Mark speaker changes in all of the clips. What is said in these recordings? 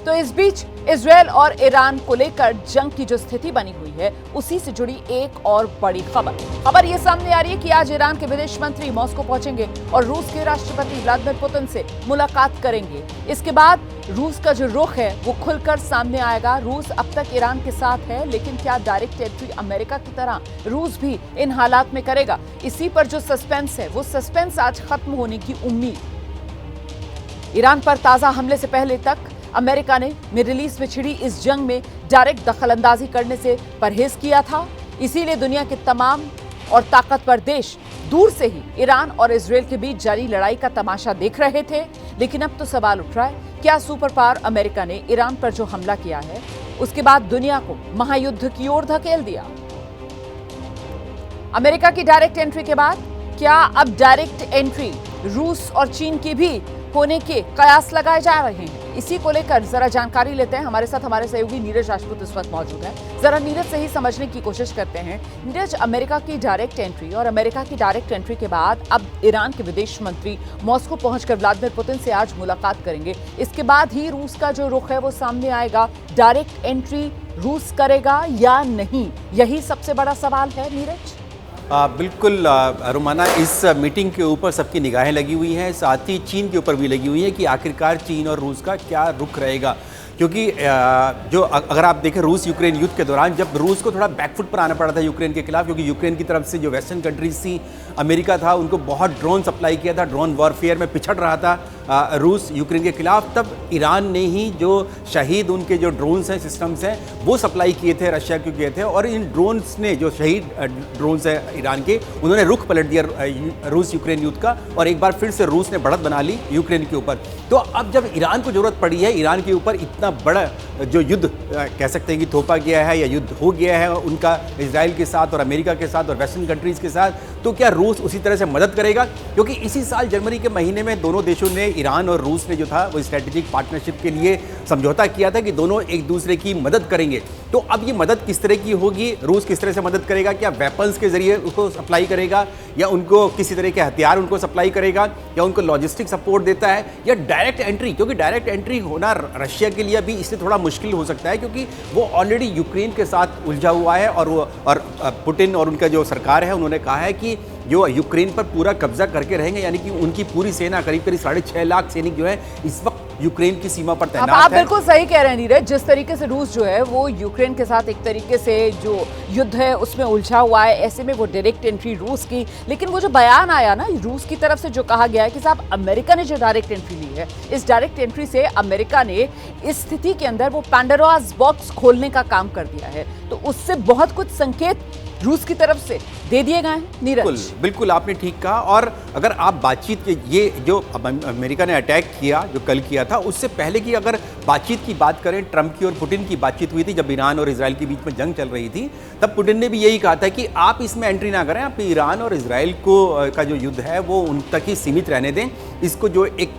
Speaker 1: तो इस बीच इजरायल और ईरान को लेकर जंग की जो स्थिति बनी हुई है, उसी से जुड़ी एक और बड़ी खबर ये सामने आ रही है कि आज ईरान के विदेश मंत्री मॉस्को पहुंचेंगे और रूस के राष्ट्रपति व्लादिमीर पुतिन से मुलाकात करेंगे। इसके बाद रूस का जो रुख है वो खुलकर सामने आएगा। रूस अब तक ईरान के साथ है, लेकिन क्या डायरेक्ट एंट्री अमेरिका की तरह रूस भी इन हालात में करेगा? इसी पर जो सस्पेंस है वो सस्पेंस आज खत्म होने की उम्मीद। ईरान पर ताजा हमले से पहले तक अमेरिका ने मिडिल ईस्ट में छिड़ी इस जंग में डायरेक्ट दखलंदाजी करने से परहेज किया था। इसीलिए दुनिया के तमाम और ताकतवर देश दूर से ही ईरान और इजरायल के बीच जारी लड़ाई का तमाशा देख रहे थे। लेकिन अब तो सवाल उठ रहा है, क्या सुपर पावर अमेरिका ने ईरान पर जो हमला किया है उसके बाद दुनिया को महायुद्ध की ओर धकेल दिया? अमेरिका की डायरेक्ट एंट्री के बाद क्या अब डायरेक्ट एंट्री रूस और चीन की भी होने के कयास लगाए जा रहे हैं? इसी को लेकर जरा जानकारी लेते हैं। हमारे साथ हमारे सहयोगी नीरज राजपूत इस वक्त मौजूद है। जरा नीरज से ही समझने की कोशिश करते हैं। नीरज, अमेरिका की डायरेक्ट एंट्री और अमेरिका की डायरेक्ट एंट्री के बाद अब ईरान के विदेश मंत्री मॉस्को पहुंचकर व्लादिमीर पुतिन से आज मुलाकात करेंगे। इसके बाद ही रूस का जो रुख है वो सामने आएगा। डायरेक्ट एंट्री रूस करेगा या नहीं, यही सबसे बड़ा सवाल है नीरज।
Speaker 2: बिल्कुल रुमाना, इस मीटिंग के ऊपर सबकी निगाहें लगी हुई हैं, साथ ही चीन के ऊपर भी लगी हुई है कि आखिरकार चीन और रूस का क्या रुख रहेगा। क्योंकि जो अगर आप देखें रूस यूक्रेन युद्ध के दौरान जब रूस को थोड़ा बैकफुट पर आना पड़ा था यूक्रेन के खिलाफ, क्योंकि यूक्रेन की तरफ से जो वेस्टर्न कंट्रीज थी, अमेरिका था, उनको बहुत ड्रोन सप्लाई किया था, ड्रोन वॉरफेयर में पिछड़ रहा था रूस यूक्रेन के खिलाफ, तब ईरान ने ही जो शहीद उनके जो ड्रोन्स हैं, सिस्टम्स हैं, वो सप्लाई किए थे, रशिया को किए थे। और इन ड्रोन्स ने, जो शहीद ड्रोन्स हैं ईरान के, उन्होंने रुख पलट दिया रूस यूक्रेन युद्ध का, और एक बार फिर से रूस ने बढ़त बना ली यूक्रेन के ऊपर। तो अब जब ईरान को जरूरत पड़ी है, ईरान के ऊपर इतना बड़ा जो युद्ध कह सकते हैं कि थोपा गया है या युद्ध हो गया है उनका इजराइल के साथ और अमेरिका के साथ और वेस्टर्न कंट्रीज के साथ, तो क्या रूस उसी तरह से मदद करेगा? क्योंकि इसी साल जनवरी के महीने में दोनों देशों ने, ईरान और रूस ने जो था वो स्ट्रेटेजिक पार्टनरशिप के लिए समझौता किया था कि दोनों एक दूसरे की मदद करेंगे। तो अब ये मदद किस तरह की होगी? रूस किस तरह से मदद करेगा? क्या वेपन्स के जरिए उसको सप्लाई करेगा, या उनको किसी तरह के हथियार उनको सप्लाई करेगा, या उनको लॉजिस्टिक सपोर्ट देता है, या डायरेक्ट एंट्री? क्योंकि डायरेक्ट एंट्री होना रशिया के लिए भी इसलिए थोड़ा मुश्किल हो सकता है क्योंकि वो ऑलरेडी यूक्रेन के साथ उलझा हुआ है, और पुतिन और उनका जो सरकार है उन्होंने कहा है कि जो यूक्रेन पर पूरा कब्जा करके रहेंगे, यानी कि उनकी पूरी सेना करीब 6.5 लाख सैनिक जो है इस वक्त यूक्रेन की सीमा पर तैनात है।
Speaker 1: आप बिल्कुल सही कह रहे हैं नीरज, जिस तरीके से रूस जो है वो यूक्रेन के साथ एक तरीके से जो युद्ध है उसमें उलझा हुआ है, ऐसे में वो डायरेक्ट एंट्री रूस की। लेकिन वो जो बयान आया ना रूस की तरफ से, जो कहा गया है कि साहब अमेरिका ने जो डायरेक्ट एंट्री ली है, इस डायरेक्ट एंट्री से अमेरिका ने इस स्थिति के अंदर वो पैंडोरास बॉक्स खोलने का काम कर दिया है। तो उससे बहुत कुछ संकेत रूस की तरफ से दे दिए गए हैं नीरज।
Speaker 2: बिल्कुल आपने ठीक कहा। और अगर आप बातचीत के, ये जो अमेरिका ने अटैक किया, जो कल किया था, उससे पहले की अगर बातचीत की बात करें, ट्रंप की और पुतिन की बातचीत हुई थी जब ईरान और इजराइल के बीच में जंग चल रही थी, तब पुतिन ने भी यही कहा था कि आप इसमें एंट्री ना करें, आप ईरान और इजराइल का जो युद्ध है वो उन तक ही सीमित रहने दें, इसको जो एक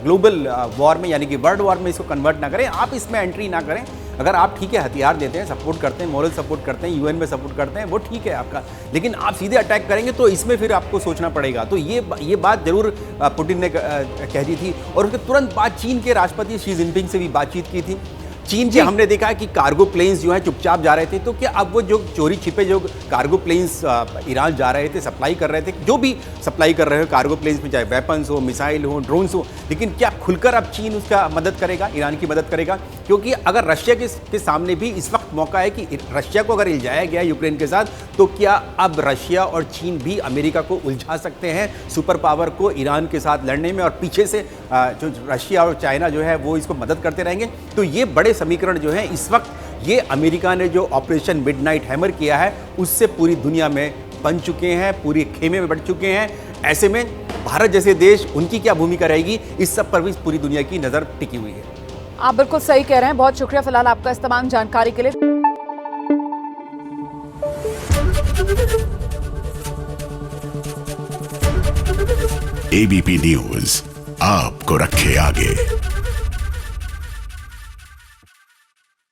Speaker 2: ग्लोबल वॉर में, यानी कि वर्ल्ड वॉर में इसको कन्वर्ट ना करें, आप इसमें एंट्री ना करें। अगर आप ठीक है हथियार देते हैं, सपोर्ट करते हैं, मॉरल सपोर्ट करते हैं, यूएन में सपोर्ट करते हैं, वो ठीक है आपका, लेकिन आप सीधे अटैक करेंगे तो इसमें फिर आपको सोचना पड़ेगा। तो ये बात जरूर पुतिन ने कह दी थी। और उसके तुरंत बाद चीन के राष्ट्रपति शी जिनपिंग से भी बातचीत की थी। चीन से हमने देखा कि कार्गो प्लेन्स जो हैं चुपचाप जा रहे थे, तो क्या अब वो जो चोरी छिपे जो कार्गो प्लेन्स ईरान जा रहे थे, सप्लाई कर रहे थे, जो भी सप्लाई कर रहे हो कार्गो प्लेन्स में, चाहे वेपन्स हो, मिसाइल हो, ड्रोन्स हो, लेकिन क्या खुलकर अब चीन उसका मदद करेगा, ईरान की मदद करेगा? क्योंकि अगर रशिया के सामने भी इस वक्त मौका है कि रशिया को अगर इल्जाया गया यूक्रेन के साथ, तो क्या अब रशिया और चीन भी अमेरिका को उलझा सकते हैं, सुपर पावर को ईरान के साथ लड़ने में, और पीछे से जो रशिया और चाइना जो है वो इसको मदद करते रहेंगे? तो ये बड़े समीकरण जो है इस वक्त, ये अमेरिका ने जो ऑपरेशन मिडनाइट हैमर किया है उससे पूरी दुनिया में बन चुके हैं, पूरी खेमे में बढ़ चुके हैं। ऐसे में भारत जैसे देश, उनकी क्या भूमिका रहेगी, इस सब पर भी पूरी दुनिया की नजर टिकी हुई है।
Speaker 1: आप बिल्कुल सही कह रहे हैं। बहुत शुक्रिया फिलहाल आपका इस तमाम जानकारी के लिए।
Speaker 3: एबीपी न्यूज आपको रखे आगे।